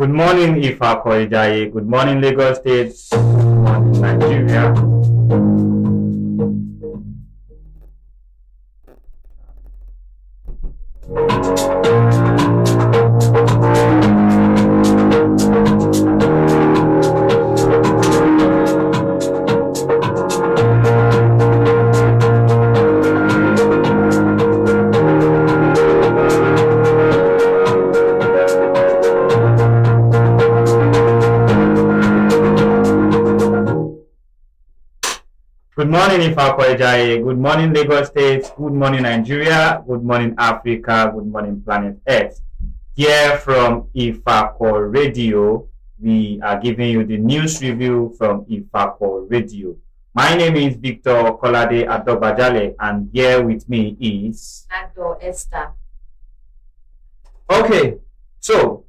Good morning, Ifako. Good morning, Lagos State. Good morning, Nigeria. Good morning, Ifako. Good morning, Lagos State. Good morning, Nigeria. Good morning, Africa. Good morning, planet Earth. Here from Ifako Radio, we are giving you the news review from Ifako Radio. My name is Victor Kolade Adogbajale, and here with me is Esther. Okay, so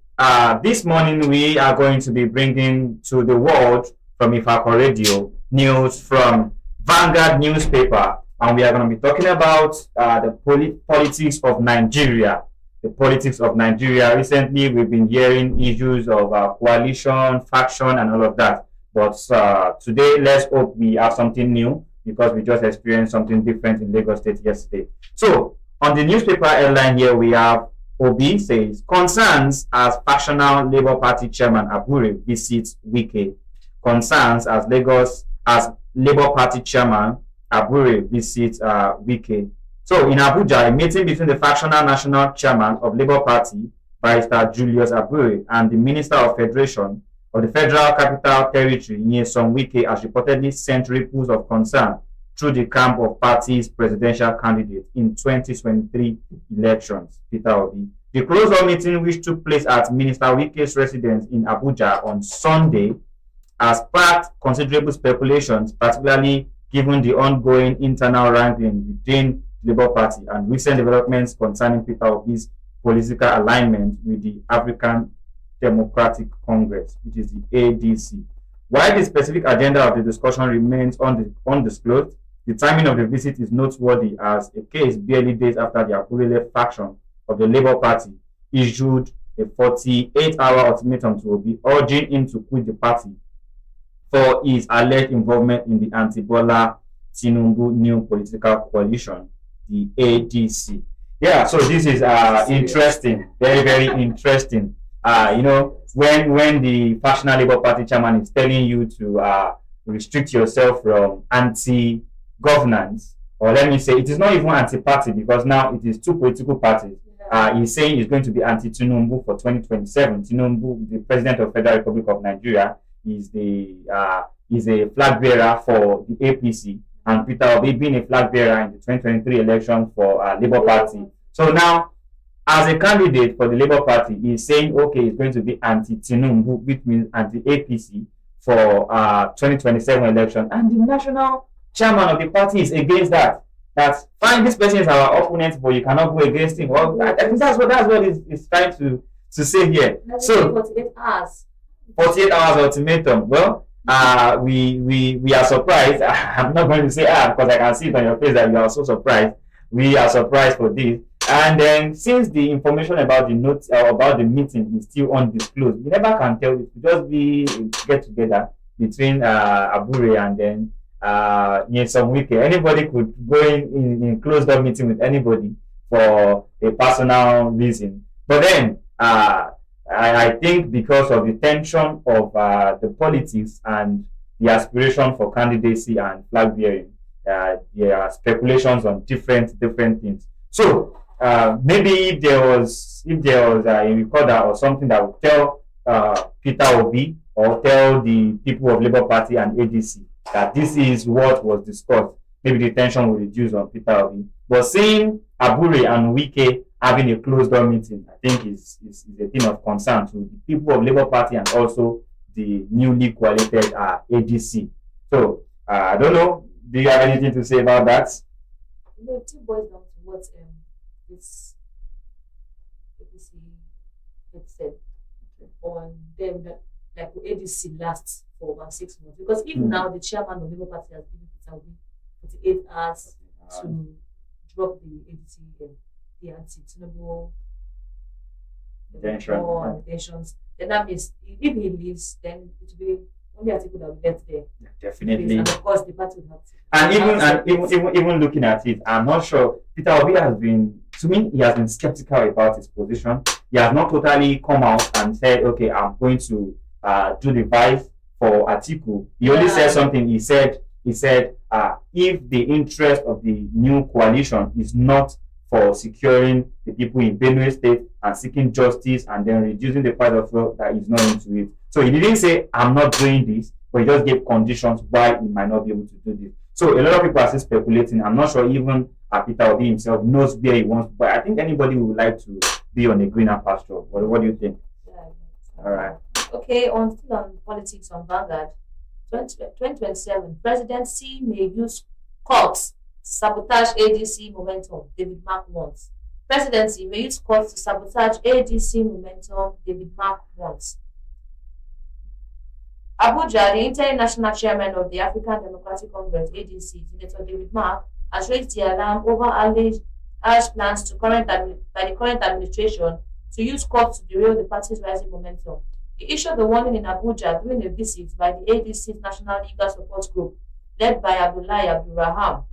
this morning we are going to be bringing to the world from Ifako Radio news from Vanguard newspaper, and we are going to be talking about the politics of Nigeria. The politics of Nigeria. Recently, we've been hearing issues of coalition, faction, and all of that. But today, let's hope we have something new, because we just experienced something different in Lagos State yesterday. So, on the newspaper headline here, we have Obi says concerns as factional Labour Party chairman Abure visits Wike. Concerns as Labour Party chairman Abure visits Wike. So in Abuja, a meeting between the factional national chairman of Labour Party, Barrister Julius Abure, and the Minister of Federation of the Federal Capital Territory, Nyesom Wike, has reportedly sent ripples of concern through the camp of party's presidential candidate in 2023 elections, Peter Obi. The closed-door meeting, which took place at Minister Wike's residence in Abuja on Sunday, has sparked considerable speculations, particularly given the ongoing internal wrangling within the Labour Party and recent developments concerning Peter Obi's political alignment with the African Democratic Congress, which is the ADC. While the specific agenda of the discussion remains undisclosed, the timing of the visit is noteworthy, as a case barely days after the Akure faction of the Labour Party issued a 48-hour ultimatum to Obi, urging him to quit the party for his alleged involvement in the anti-Bola Tinubu new political coalition, the ADC. Yeah, so this is interesting, very, very interesting. When the factional Labour Party chairman is telling you to restrict yourself from anti-governance, or let me say, it is not even anti-party, because now it is two political parties. He's saying he's going to be anti-Tinubu for 2027. Tinubu, the President of the Federal Republic of Nigeria, is a flag bearer for the APC, and Peter Obi being a flag bearer in the 2023 election for Labour Party. So now, as a candidate for the Labour Party, he's saying, okay, he's going to be anti-Tinubu, which means anti-APC for 2027 election. And the national chairman of the party is against that. That's fine, this person is our opponent, but you cannot go against him. Well, I think that's what he's trying to say here. So 48 hours. 48 hours ultimatum. Well, we are surprised. I'm not going to say because I can see it on your face that you are so surprised. We are surprised for this. And then, since the information about the notes about the meeting is still undisclosed, we never can tell. It will just be a get together between Abure and then Nyesom Wike. Anybody could go in closed door meeting with anybody for a personal reason. But then I think because of the tension of the politics and the aspiration for candidacy and flag bearing, there are speculations on different things. So maybe if there was a recorder or something that would tell Peter Obi or tell the people of Labour Party and ADC that this is what was discussed, maybe the tension will reduce on Peter Obi. But seeing Abure and Wike having a closed door meeting, I think is a thing of concern to the people of Labour Party and also the newly coalited ADC. So I don't know. Do you have anything to say about that? It boils down to what this ADC had said on them, that like ADC lasts for over 6 months. Because if now the chairman of Labour Party has given Peter Obi 48 hours to drop the ADC, the anti-Tinubu intentions, then that means if he leaves, then it will be only Atiku that will get there. Definitely. And of course, the party will have to. Even looking at it, I'm not sure. Peter Obi has been, to me, he has been skeptical about his position. He has not totally come out and said, okay, I'm going to do the vice for Atiku. He only said something. He said, if the interest of the new coalition is not for securing the people in Benue State and seeking justice and then reducing the price of fuel, that is not into it. So he didn't say, I'm not doing this, but he just gave conditions why he might not be able to do this. So a lot of people are still speculating. I'm not sure even Peter Obi himself knows where he wants, but I think anybody would like to be on a greener pasture. What do you think? All right. Okay, still on politics on Vanguard. 2027, presidency may use courts to sabotage ADC momentum, David Mark wants. Presidency may use courts to sabotage ADC momentum, David Mark wants. Abuja, the international chairman of the African Democratic Congress, ADC, Senator David Mark, has raised the alarm over alleged plans by the current administration to use courts to derail the party's rising momentum. He issued the warning in Abuja during a visit by the ADC's National Legal Support Group, led by Abdullahi Abdurraham.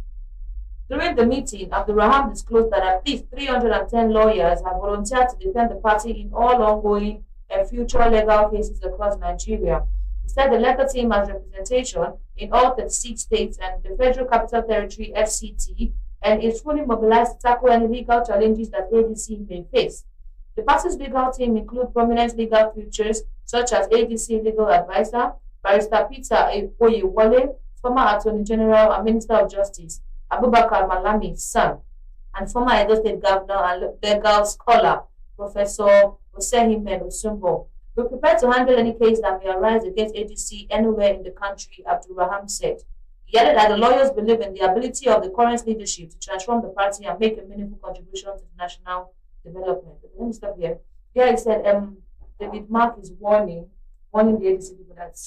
During the meeting, Abdurraham disclosed that at least 310 lawyers have volunteered to defend the party in all ongoing and future legal cases across Nigeria. He said the legal team has representation in all 36 states and the Federal Capital Territory (FCT) and is fully mobilized to tackle any legal challenges that ADC may face. The party's legal team include prominent legal features such as ADC legal advisor, Barrister Peter Oyewole, former Attorney General and Minister of Justice, Abubakar Malami's son, and former Edo State Governor and legal scholar, Professor Osehimen Osumbo. We're prepared to handle any case that may arise against ADC anywhere in the country, Abdurraham said. He added that the lawyers believe in the ability of the current leadership to transform the party and make a meaningful contribution to the national development. Let me stop here. Here he said, David Mark is warning the ADC people that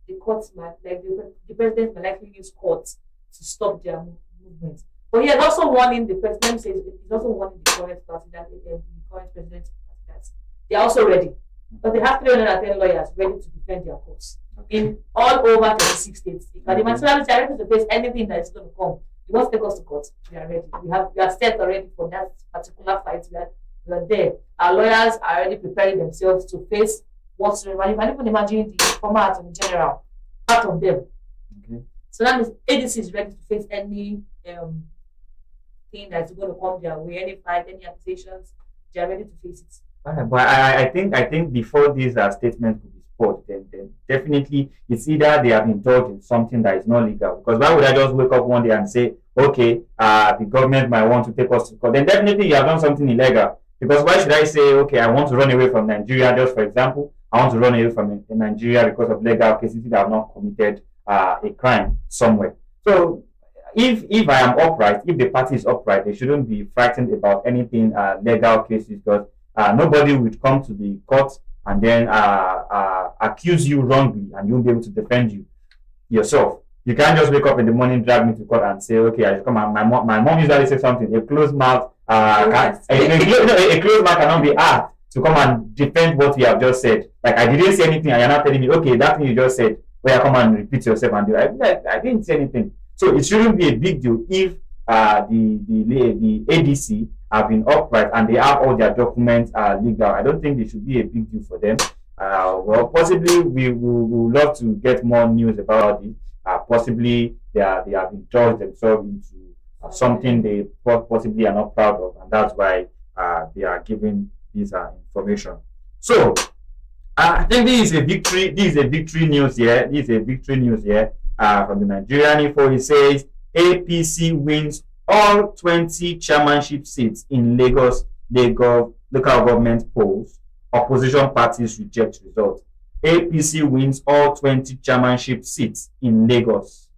the courts might, like the president might likely use courts to stop their movement. But he is also warning the president, he's also warning the current party that the current president that they are also ready. But they have 310 lawyers ready to defend their cause in all over 36 states. But the materiality are ready to face anything that is going to come. You want to take us to court? We are ready. We are set already for that particular fight. We are there. Our lawyers are already preparing themselves to face whatsoever. You can even imagine the former Attorney General, part of them. Okay. So that means ADC is ready to face any thing that's going to come their way, any fight, any accusations. They are ready to face it. But I think before this statement could be spot, then definitely it's either they have indulged in something that is not legal. Because why would I just wake up one day and say, okay, the government might want to take us to court? Then definitely you have done something illegal. Because why should I say, okay, I want to run away from Nigeria, just for example, I want to run away from Nigeria because of legal cases that I have not committed a crime somewhere. So if I am upright, if the party is upright, they shouldn't be frightened about anything legal cases, because nobody would come to the court and then accuse you wrongly and you won't be able to defend yourself. You can't just wake up in the morning, drag me to court and say, okay, I should come. My mom usually says something, a closed mouth, a closed mouth cannot be asked to come and defend what you have just said. Like, I didn't say anything and you're not telling me, okay, that thing you just said, where come and repeat yourself and do it. I didn't say anything. So it shouldn't be a big deal if the ADC have been upright and they have all their documents legal. I don't think it should be a big deal for them. Well, possibly we would love to get more news about it. Possibly they have indulged themselves into something they possibly are not proud of, and that's why they are giving this information. So I think this is a victory. This is a victory news here. This is a victory news here from the Nigerian Info. It says APC wins all 20 chairmanship seats in Lagos local government polls. Opposition parties reject results. APC wins all 20 chairmanship seats in Lagos.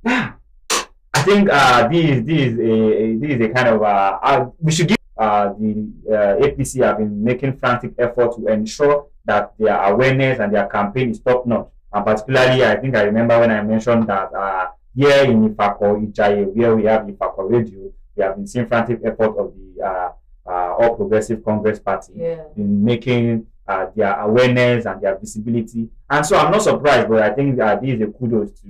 I think this is a kind of we should give the APC have been making frantic effort to ensure that their awareness and their campaign is top notch. And particularly, I think I remember when I mentioned that here in Ifako, Ijaye, where we have Ifako Radio, we have been seeing frantic effort of the All Progressive Congress Party in making their awareness and their visibility. And so I'm not surprised, but I think this is a kudos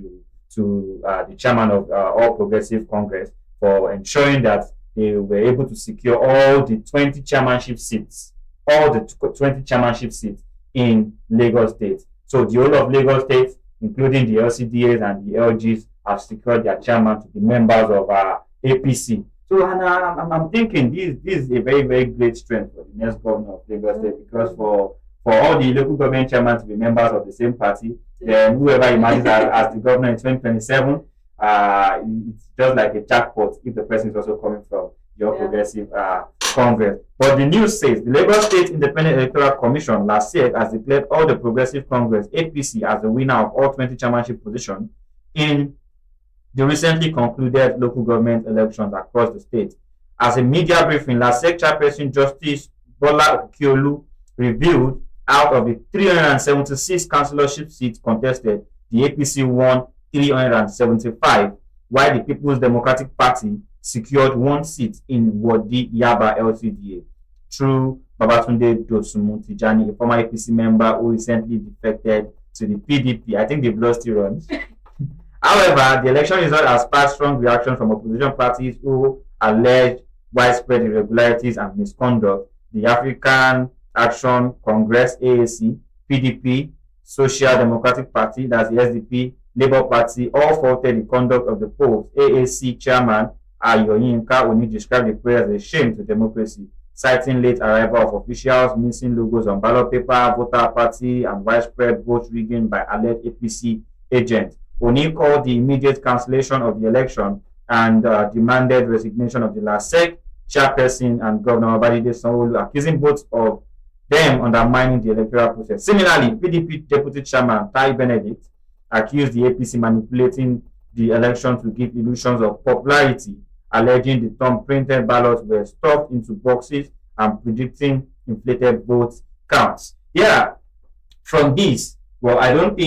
to the chairman of All Progressive Congress for ensuring that they were able to secure all the 20 chairmanship seats, all the 20 chairmanship seats in Lagos State. So the whole of Lagos State, including the LCDAs and the LGs, have secured their chairman to be members of APC. So and I'm thinking this is a very, very great strength for the next governor of Lagos State, because for all the local government chairmen to be members of the same party, then whoever emerges as the governor in 2027, it's just like a jackpot if the person is also coming from your progressive Congress. But the news says the Lagos State Independent Electoral Commission last year has declared all the Progressive Congress APC as the winner of all 20 chairmanship positions in the recently concluded local government elections across the state. As a media briefing, LASEC chairperson Justice Bola Okiolu revealed out of the 376 councillorship seats contested, the APC won 375, while the People's Democratic Party secured one seat in Wadi Yaba LCDA through Babatunde Dosunmu Tijani, a former APC member who recently defected to the PDP. I think they've lost it on. However, the election result has sparked strong reaction from opposition parties who alleged widespread irregularities and misconduct. The African Action Congress (AAC), PDP, Social Democratic Party, that's the SDP, Labour Party, all faulted the conduct of the polls. AAC chairman Ayoyinka Oni described the prayer as a shame to democracy, citing late arrival of officials, missing logos on ballot paper, voter party, and widespread vote rigging by alleged APC agents. Oni called the immediate cancellation of the election and demanded resignation of the LASEC chairperson and Governor Babajide Sanwo-Olu, accusing both of them undermining the electoral process. Similarly, PDP Deputy Chairman Tai Benedict accused the APC manipulating the election to give illusions of popularity, alleging the thumb-printed ballots were stuffed into boxes and predicting inflated vote counts. Yeah, from this, well, I don't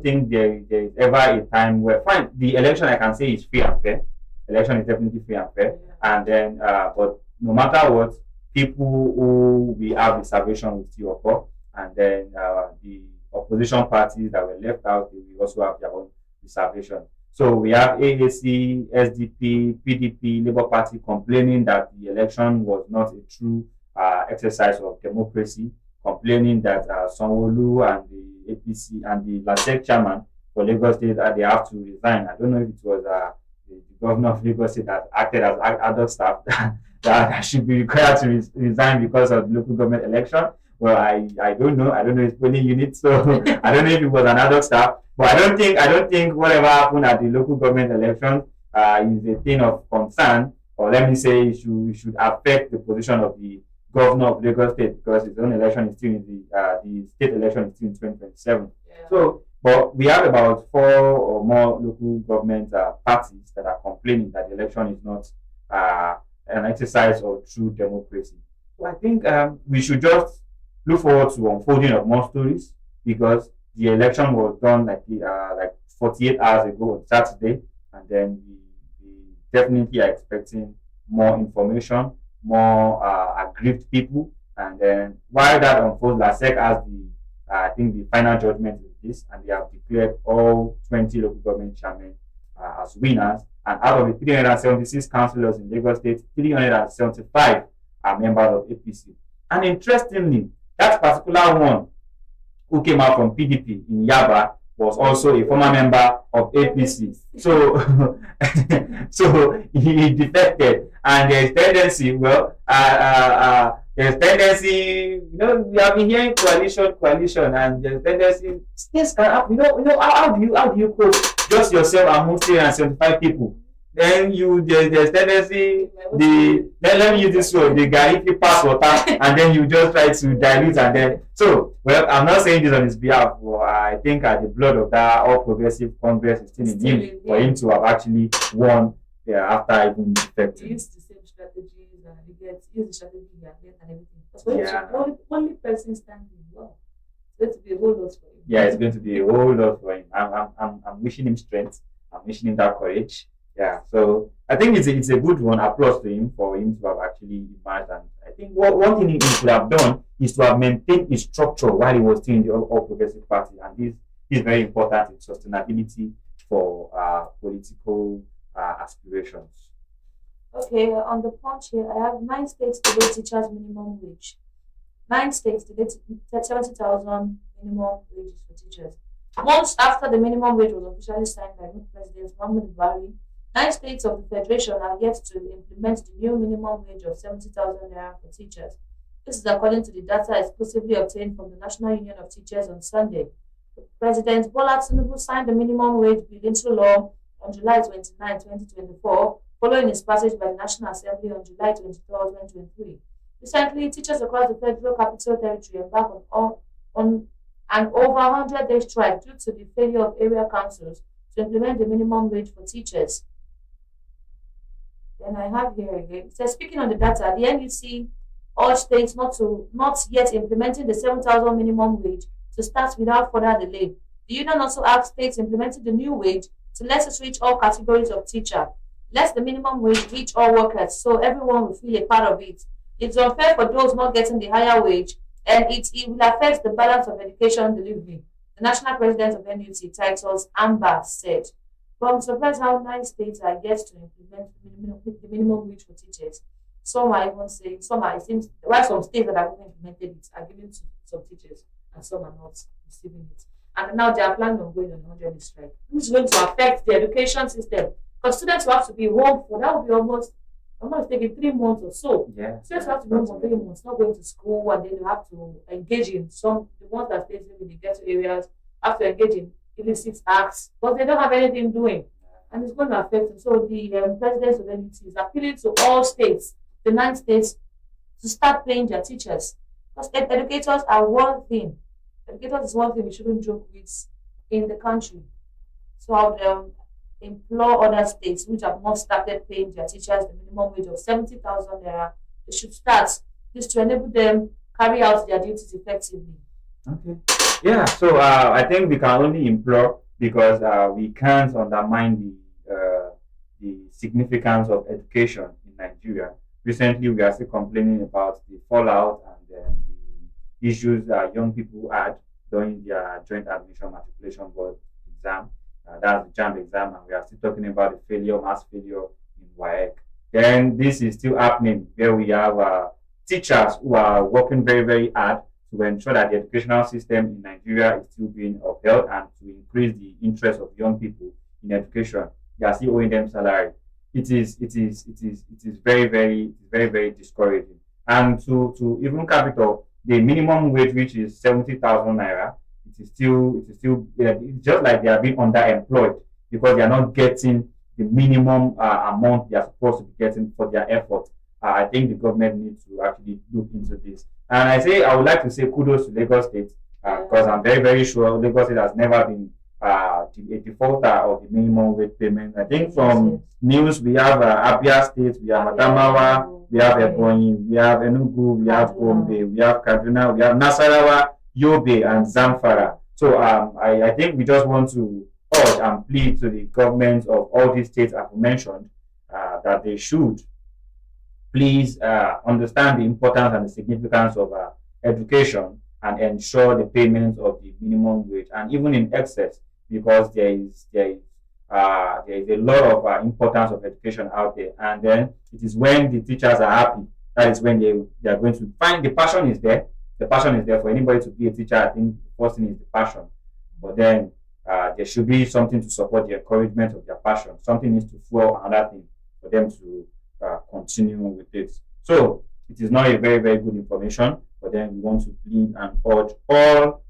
think there is ever a time where fine the election I can say is free and fair. Election is definitely free and fair, and then but no matter what, people who we have reservation with you occur, and then the opposition parties that were left out, they will also have their own reservation. So we have AAC, SDP, PDP, Labour Party complaining that the election was not a true exercise of democracy, complaining that Sanwo-Olu and the APC and the LASEC chairman for Lagos State they have to resign. I don't know if it was the governor of Lagos State that acted as other staff that should be required to resign because of the local government election. Well, I don't know. I don't know his polling unit, so I don't know if it was another staff. But I don't think whatever happened at the local government election is a thing of concern, or let me say it should affect the position of the governor of Lagos State, because his own election is still in the state election is still in 2027. Yeah. So, but we have about 4 or more local government parties that are complaining that the election is not an exercise of true democracy. So I think we should just look forward to unfolding of more stories, because the election was done like 48 hours ago on Saturday, and then we definitely are expecting more information, more aggrieved people, and then while that unfolds, LASEC has I think the final judgment is this, and they have declared all 20 local government chairmen as winners, and out of the 376 councillors in Lagos State, 375 are members of APC. And interestingly, that particular one who came out from PDP in Yaba was also a former member of APC. So, so he defected, and there's tendency. There's tendency. We have been hearing coalition, and there's tendency. Things can happen. How do you cope just yourself among 375 people? Then there's tendency let me use this word, the guy, if you pass water and then you just try to dilute, and then I'm not saying this on his behalf, but I think the blood of that All Progressive Congress is still in him for him to have actually won after even defecting. He used the same strategies and he used the strategy he had and everything. But only person standing, wow, it's going to be a whole lot for him. Yeah, it's going to be a whole lot for him. I'm wishing him strength. I'm wishing him that courage. Yeah, so I think it's a good one. Applause to him for him to have actually emerged, and I think one thing he could have done is to have maintained his structure while he was still in the All Progressive Party, and this is very important in sustainability for political aspirations. Okay, on the punch here, I have 9 states to pay teachers minimum wage. 9 states to get 70,000 minimum wages for teachers. Months after the minimum wage was officially signed by President Muhammadu Buhari, 9 states of the Federation are yet to implement the new minimum wage of 70,000 naira for teachers. This is according to the data exclusively obtained from the National Union of Teachers on Sunday. President Bola Tinubu signed the minimum wage bill into law on July 29, 2024, following its passage by the National Assembly on July 23, 2023. Recently, teachers across the Federal Capital Territory embarked on an over 100-day strike due to the failure of area councils to implement the minimum wage for teachers. Then I have here again. It says, speaking on the data, the NUC urged states not yet implementing the 7,000 minimum wage to start without further delay. The union also asked states implementing the new wage to let it reach all categories of teacher. Let the minimum wage reach all workers so everyone will feel a part of it. It's unfair for those not getting the higher wage, and it will affect the balance of education delivery, the national president of NUT Titles Amber said. But I'm surprised how 9 states are yet to implement the minimum wage for teachers. Some are even saying, it seems, while some states that have implemented it are giving to some teachers and some are not receiving it. And now they are planning on going on a 100-day strike, which is going to affect the education system. Because students will have to be home for, that will be almost taking 3 months or so. Yeah. Students have to be home for 3 months, not going to school, and then you have to engage in the ones that stay in the ghetto areas have to engage in illicit acts, but they don't have anything doing. And it's going to affect them. So the president of NUT is appealing to all states, the 9 states, to start paying their teachers. Because educators are one thing. Educators is one thing we shouldn't joke with in the country. So I would implore other states which have not started paying their teachers the minimum wage of 70,000 naira, they should start this to enable them carry out their duties effectively. Okay. Yeah. So I think we can only implore because we can't undermine the significance of education in Nigeria. Recently, we are still complaining about the fallout and the issues that young people had during their joint admission matriculation board exam. That's the JAMB exam, and we are still talking about the mass failure in WAEC. Then this is still happening where we have teachers who are working very, very hard to ensure that the educational system in Nigeria is still being upheld and to increase the interest of young people in education. They are still owing them salary. It is very, very, very, very discouraging. And to even cap it off, the minimum wage, which is 70,000 naira, it's just like they are being underemployed because they are not getting the minimum amount they are supposed to be getting for their effort. I think the government needs to actually look into this. And I would like to say kudos to Lagos State because I'm very, very sure Lagos State has never been a defaulter of the minimum wage payment. I think from news we have Abia State, we have Adamawa, we have Ebonyi, we have Enugu, we have Gombe, we have Kaduna, we have Nasarawa, Yobe, and Zamfara. So I think we just want to urge and plead to the governments of all these states I've mentioned that they should please understand the importance and the significance of education and ensure the payment of the minimum wage and even in excess, because there is a lot of importance of education out there. And then it is when the teachers are happy, that is when they are going to find the passion is there. The passion is there for anybody to be a teacher. I think the first thing is the passion, but then there should be something to support the encouragement of their passion. Something needs to fuel another thing for them to continue with it. So it is not a very, very good information, but then we want to plead and urge all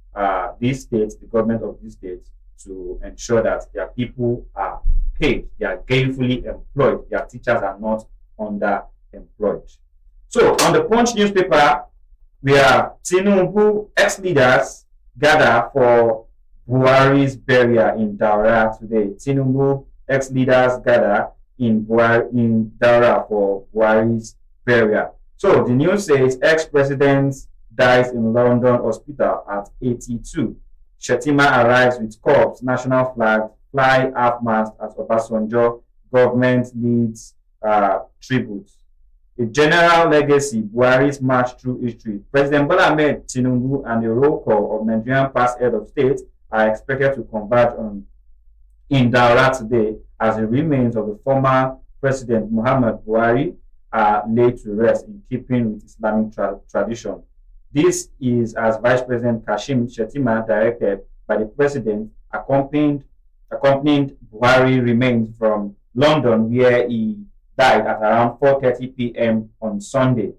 these states, the government of these states, to ensure that their people are paid, they are gainfully employed, their teachers are not underemployed. So on the Punch newspaper, we have Tinubu ex-leaders gather for Buhari's burial in Daura today. Tinubu ex-leaders gather in Daura for Buhari's burial. So the news says ex-president dies in London hospital at 82. Shetima arrives with corpse, national flag, fly half-mast as Obasanjo government leads tribute. A general legacy, Buhari's march through history. President Bola Ahmed Tinubu and the roll call of Nigerian past head of state are expected to converge on in Daura today as the remains of the former President Muhammad Buhari are laid to rest in keeping with Islamic tradition. This is as Vice President Kashim Shettima directed by the President, accompanied Buhari remains from London, where he died at around 4:30 p.m. on Sunday.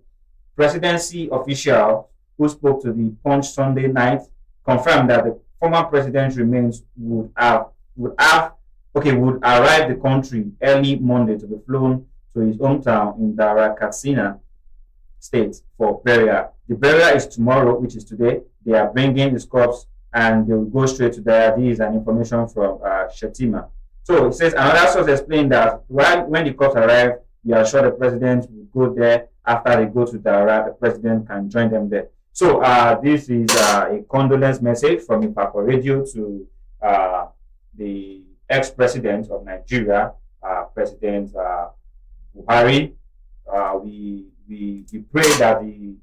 Presidency official who spoke to the Punch Sunday night confirmed that the former president's remains would arrive the country early Monday to be flown to his hometown in Dara Katsina State for burial. The burial is tomorrow, which is today. They are bringing his corpse and they will go straight to Dara. This is an information from Shetima. So it says another source explained that when the corpse arrive, we are sure the president will go there. After they go to Dara, the president can join them there. So this is a condolence message from Ifako Radio to the ex-president of Nigeria, President Buhari. We pray that the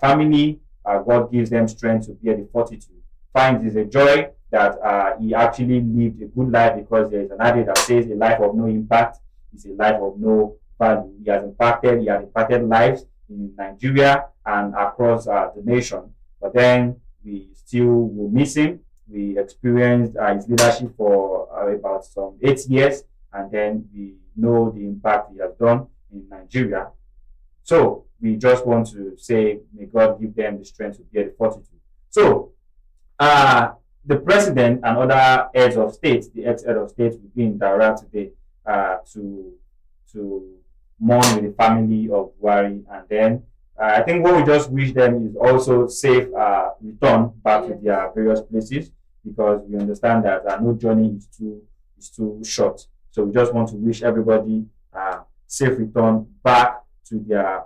family, God gives them strength to bear the fortitude. Finds is a joy that he actually lived a good life, because there is an adage that says a life of no impact is a life of no value. He has impacted lives in Nigeria and across the nation. But then we still will miss him. We experienced his leadership for about some 8 years, and then we know the impact he has done in Nigeria. So we just want to say, may God give them the strength to bear the fortitude. So the president and other heads of state, the ex-head of state, will be in Dara today to mourn with the family of Buhari, and then I think what we just wish them is also safe return back to their various places, because we understand that no journey is too short. So we just want to wish everybody safe return back to their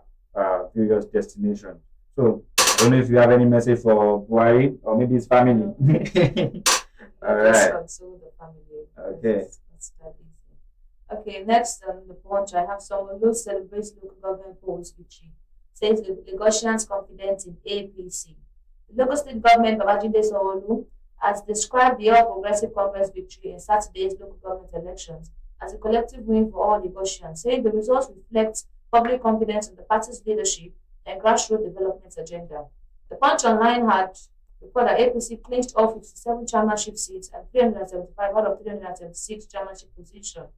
various destinations. So I don't know if you have any message for Buhari or maybe his family. All right. The family. Okay. Okay, next on the punch, I have someone who celebrates local government polls victory. Says the Lagosians confident in APC. The Lagos State government, Babajide Sanwo-Olu, has described the All Progressive Congress victory in Saturday's local government elections as a collective win for all Lagosians, saying the results reflect public confidence in the party's leadership and grassroots development agenda. The Punch Online had reported that APC clinched all 57 chairmanship seats and 375 out of 376 chairmanship positions.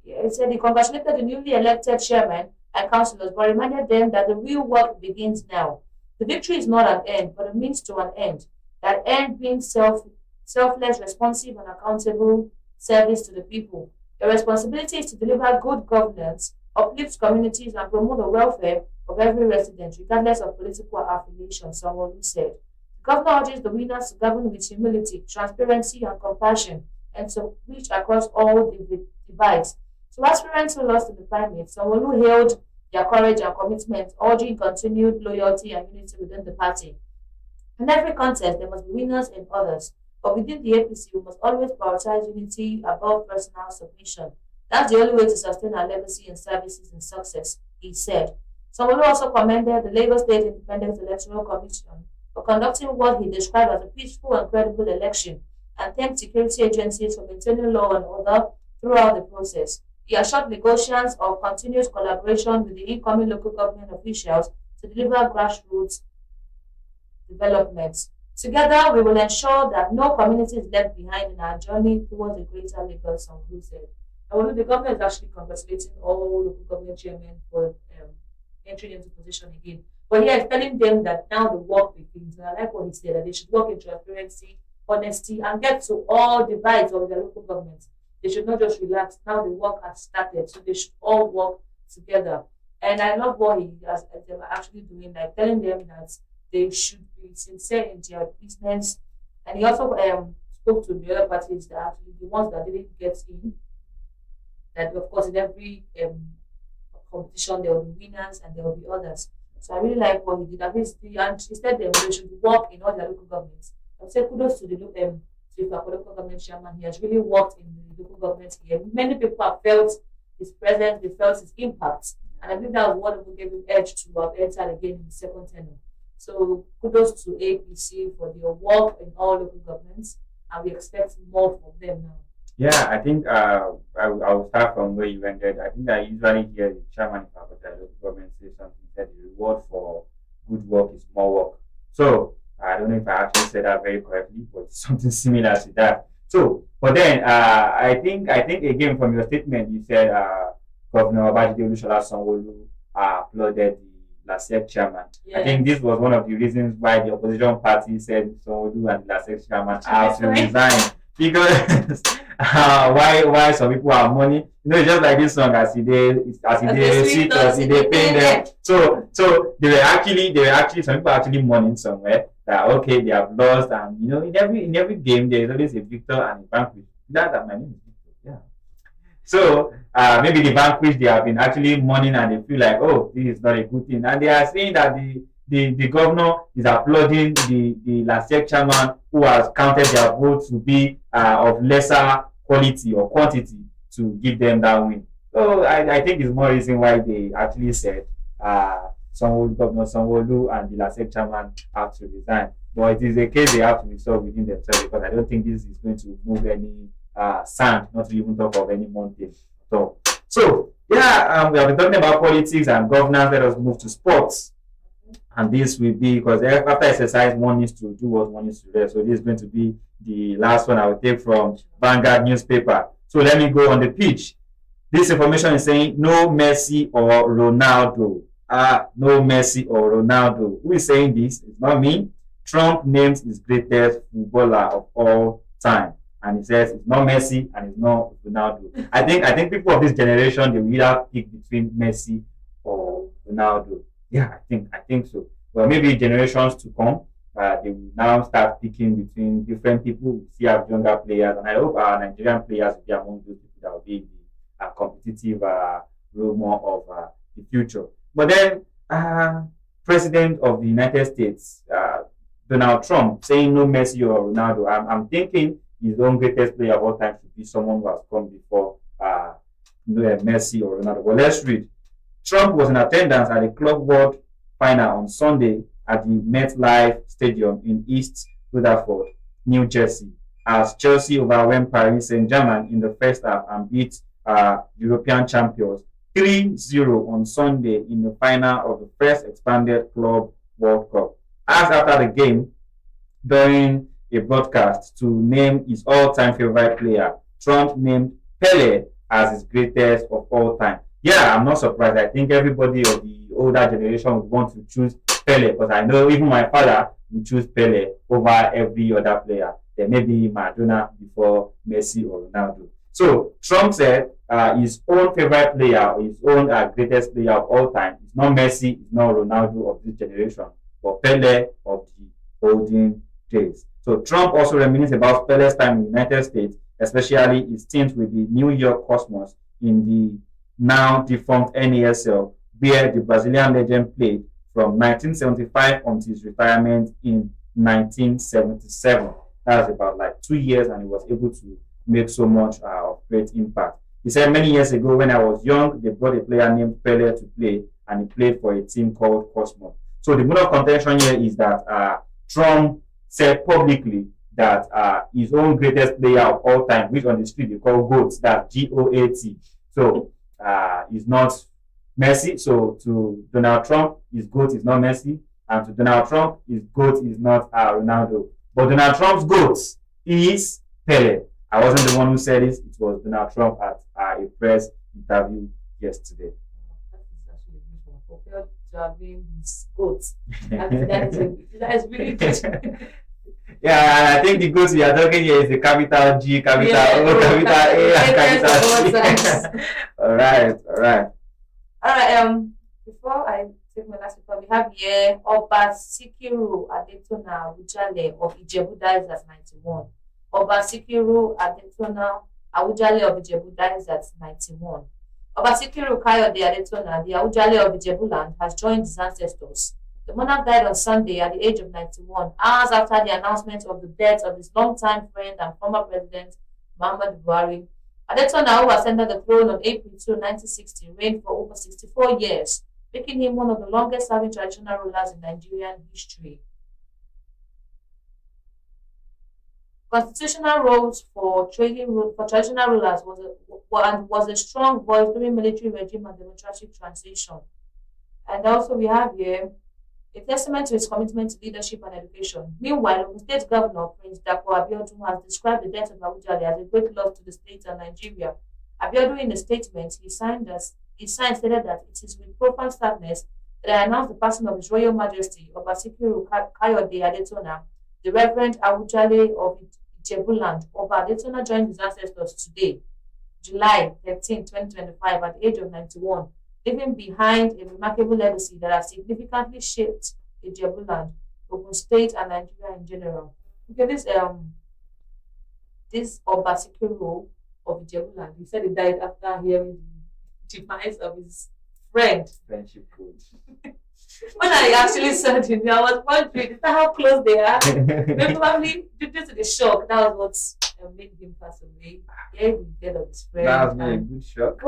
It said he congratulated the newly elected chairman and councillors, but reminded them that the real work begins now. The victory is not an end, but a means to an end. That end being selfless, responsive, and accountable service to the people. The responsibility is to deliver good governance, uplift communities, and promote the welfare of every resident, regardless of political affiliation, someone said. The governor urges the winners to govern with humility, transparency, and compassion, and to reach across all divides. To aspirants who lost in the primate, Sanwo-Olu hailed their courage and commitment, urging continued loyalty and unity within the party. In every contest, there must be winners and others, but within the APC, we must always prioritize unity above personal submission. That's the only way to sustain our legacy and services and success, he said. Sanwo-Olu also commended the Lagos State Independent Electoral Commission for conducting what he described as a peaceful and credible election, and thanked security agencies for maintaining law and order throughout the process. He assured Lagosians of continuous collaboration with the incoming local government officials to deliver grassroots developments. Together, we will ensure that no community is left behind in our journey towards a greater Lagos, Sanwo-Olu said. And the government is actually congratulating all local government chairmen for entering into position again. But he is telling them that now the work begins. And I like what he said, that they should work in transparency, honesty, and get to all divides of their local governments. They should not just relax. Now the work has started, so they should all work together. And I love what they're actually doing, like telling them that they should be sincere in their business. And he also spoke to the other parties that actually the ones that didn't get in. That of course in every competition there will be winners and there will be others. So I really like what he did. And he said they should work in all their local governments. I would say kudos to the local government chairman. He has really worked in the local government here. Many people have felt his presence, they felt his impact. And I believe that was what who gave him edge to have entered again in the second tenure. So kudos to APC for their work in all local governments, and we expect more from them now. Yeah, I think I'll start from where you ended. I think I usually hear the chairman of the local government say something that the reward for good work is more work. So I don't know if I actually said that very correctly, but it's something similar to that. So, but then I think again from your statement you said Governor Babajide Olusola Sanwo-Olu applauded the LASEC chairman. I think this was one of the reasons why the opposition party said Sanwo-Olu and the LASEC chairman have to resign because why some people have money. You know, it's just like this song as they sweet us, they pay them. So they were actually some people actually mourning somewhere that okay they have lost, and you know in every game there is always a victor and a vanquished. That my name is Victor. Yeah. So maybe the vanquished they have been actually mourning and they feel like oh this is not a good thing, and they are saying that the governor is applauding the LASEC chairman who has counted their votes to be of lesser quality or quantity to give them that win. So I think it's more reason why they actually said Governor Sanwo-Olu and the LASEC chairman have to resign. But it is a case they have to resolve within themselves because I don't think this is going to move any sand, not to even talk of any mountain. So yeah, we have been talking about politics and governance. Let us move to sports. And this will be because after exercise, one needs to do what one needs to do. So this is going to be the last one I will take from Vanguard newspaper. So let me go on the pitch. This information is saying no Messi or Ronaldo. No Messi or Ronaldo. Who is saying this? It's not me. Trump names his greatest footballer of all time. And he says it's not Messi and it's not Ronaldo. I think people of this generation they will either pick between Messi or Ronaldo. Yeah, I think so. Well, maybe generations to come, they will now start picking between different people. We see our younger players, and I hope our Nigerian players will be among those people that will be the competitive role of the future. But then, President of the United States, Donald Trump, saying no Messi or Ronaldo. I'm thinking his own greatest player of all time should be someone who has come before Messi or Ronaldo. But let's read. Trump was in attendance at the Club World Final on Sunday at the MetLife Stadium in East Rutherford, New Jersey, as Chelsea overwhelmed Paris Saint-Germain in the first half and beat European champions 3-0 on Sunday in the final of the first expanded Club World Cup. Asked after the game during a broadcast to name his all-time favorite player, Trump named Pele as his greatest of all time. Yeah, I'm not surprised. I think everybody of the older generation would want to choose Pele because I know even my father would choose Pele over every other player. There may be Maradona before Messi or Ronaldo. So Trump said his own favorite player, his own greatest player of all time is not Messi, it's not Ronaldo of this generation, but Pele of the olden days. So Trump also reminisced about Pele's time in the United States, especially his stint with the New York Cosmos in the now defunct NASL, where the Brazilian legend played from 1975 until his retirement in 1977. That's about like 2 years, and he was able to make so much of great impact. He said many years ago when I was young, they brought a player named Pele to play, and he played for a team called Cosmos. So the mood of contention here is that Trump said publicly that his own greatest player of all time, which on the street they call GOAT, that's GOAT. So is not Messi. So to Donald Trump, his GOAT is not Messi, and to Donald Trump, his GOAT is not Ronaldo. But Donald Trump's GOAT is Pele. I wasn't the one who said it. It was Donald Trump at a press interview yesterday. That is actually beautiful. For Pele to have been his GOAT, that is really good. Yeah, I think the goods we are talking here is the capital G, capital O, capital A, and capital C. All right. Before I take my last report, we have here Oba Sikiru Adetona Awujale of Ijebu dies at 91. Oba Sikiru Adetona Awujale of Ijebu dies at 91. Oba Sikiru Kayode Adetona, the Awujale of Ijebu land, has joined his ancestors. The monarch died on Sunday at the age of 91, hours after the announcement of the death of his longtime friend and former president, Muhammad Buhari, Adetona, who ascended the throne on April 2, 1960, reigned for over 64 years, making him one of the longest-serving traditional rulers in Nigerian history. Constitutional roles for traditional rulers was a strong voice during military regime and democratic transition. And also we have here a testament to his commitment to leadership and education. Meanwhile, Ogun State Governor Prince Dapo Abiodun has described the death of Abuja as a great loss to the state and Nigeria. Abiodun, in a statement he signed, stated that it is with profound sadness that I announce the passing of His Royal Majesty Obasikiru Kayode Adetona, the Reverend Adogbajale of Ijebuland. Oba Adetona joined his ancestors today, July 13, 2025, at the age of 91, leaving behind a remarkable legacy that has significantly shaped Ijebuland, Ogun State, and Nigeria in general. Okay, this Obasikiru of Ijebuland, he said he died after hearing the demise of his friend. Friendship code. When I actually saw him, I was wondering, is that how close they are? Maybe probably due to the shock, that was what made him pass away. Yeah, the death of his friend. That was a good shock.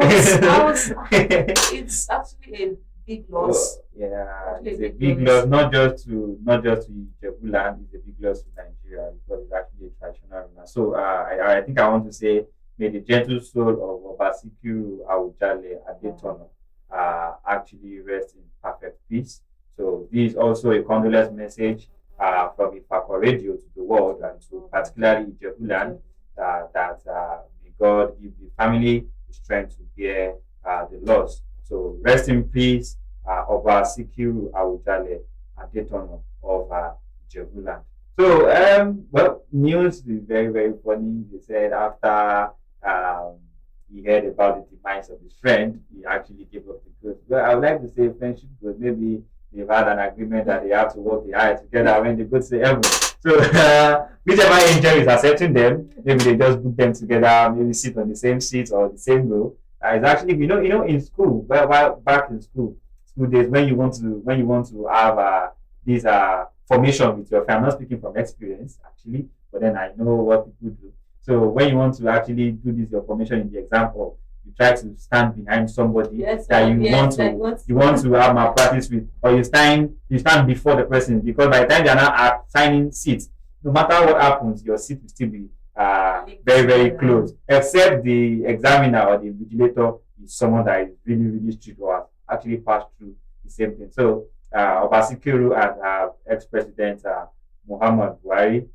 It's actually a big loss. Oh, yeah, it's a big loss, not just to Ijebuland, it's a big loss to Nigeria because it's actually a traditional ruler. So I think I want to say, may the gentle soul of Obasikiru Awujale Adetona actually rest in perfect peace. So this is also a condolence message from Ifako Radio to the world and to particularly Ijebuland that may God give the family the strength to bear the loss. So rest in peace, Obasikiru Awujale Adetona of Ijebuland. So well, news is very, very funny. They said after he heard about the demise of his friend, he actually gave up the ghost. Well, I would like to say friendship because maybe they've had an agreement that they have to work the high together when they go to heaven. So whichever angel is accepting them, maybe they just put them together, maybe sit on the same seat or the same row. It's actually in school, while back in school days when you want to have this formation with your family. I'm not speaking from experience actually, but then I know what people do. So when you want to actually do this your formation in the example, you try to stand behind somebody that you want to have malpractice with, or you stand before the person because by the time they are now signing seats, no matter what happens, your seat will still be very, very close. Except the examiner or the invigilator is someone that is really, really strict or has actually passed through the same thing. So Obasikiru and ex-president Muhammad Buhari,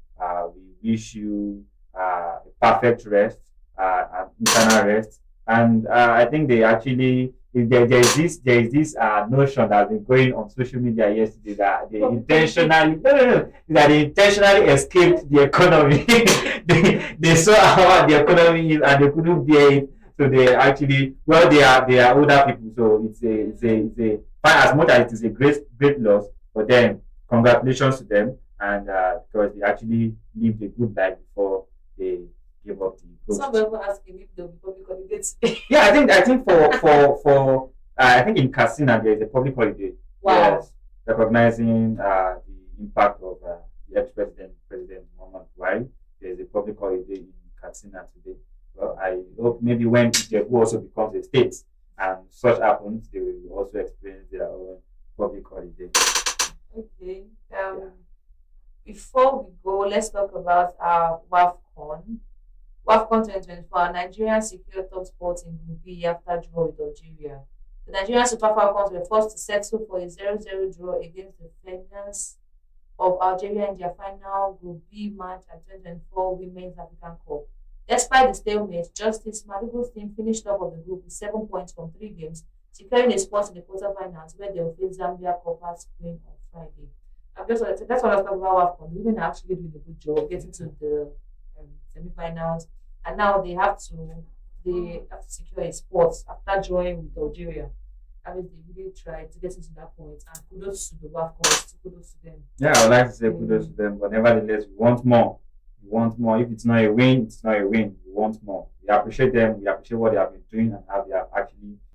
we wish you a perfect rest, an internal rest, and I think they actually there is this notion that has been going on social media yesterday that they intentionally escaped the economy. they saw how the economy is and they couldn't bear it, so they actually they are older people, so it's a as much as it is a great loss, but then congratulations to them and because they actually lived a good life before they gave up the ghost. Some people asking if they'll be public holidays. Yeah, I think for I think in Katsina there is a public holiday. Wow. Yes, recognizing the impact of the ex-president Muhammad Buhari. There is a public holiday in Katsina today. Well, I hope maybe when Ijebu also becomes a state and such happens, they will also experience their own public holiday. Okay. Before we go, let's talk about WAFCON. WAFCON 2024, Nigeria secured top spot in Group B after draw with Algeria. The Nigerian Super Falcons were forced to settle for a 0-0 draw against the Fenians of Algeria in their final Group B match at 2024 Women's African Cup. Despite the stalemate, Justice Madugu's team finished top of the group with 7 points from 3 games, securing a spot in the quarterfinals where they will face Zambia Corpus Queen on Friday. That's what I was talking about. WAFCON. The women are actually doing a good job getting to the semi-finals, and now they have to secure a spot after drawing with Algeria. I mean, they really tried to get into that point, and kudos to the WAFCON. Kudos to them. Yeah, I would like to say kudos to them, but nevertheless, we want more. We want more. If it's not a win, it's not a win. We want more. We appreciate them. We appreciate what they have been doing and how they have actually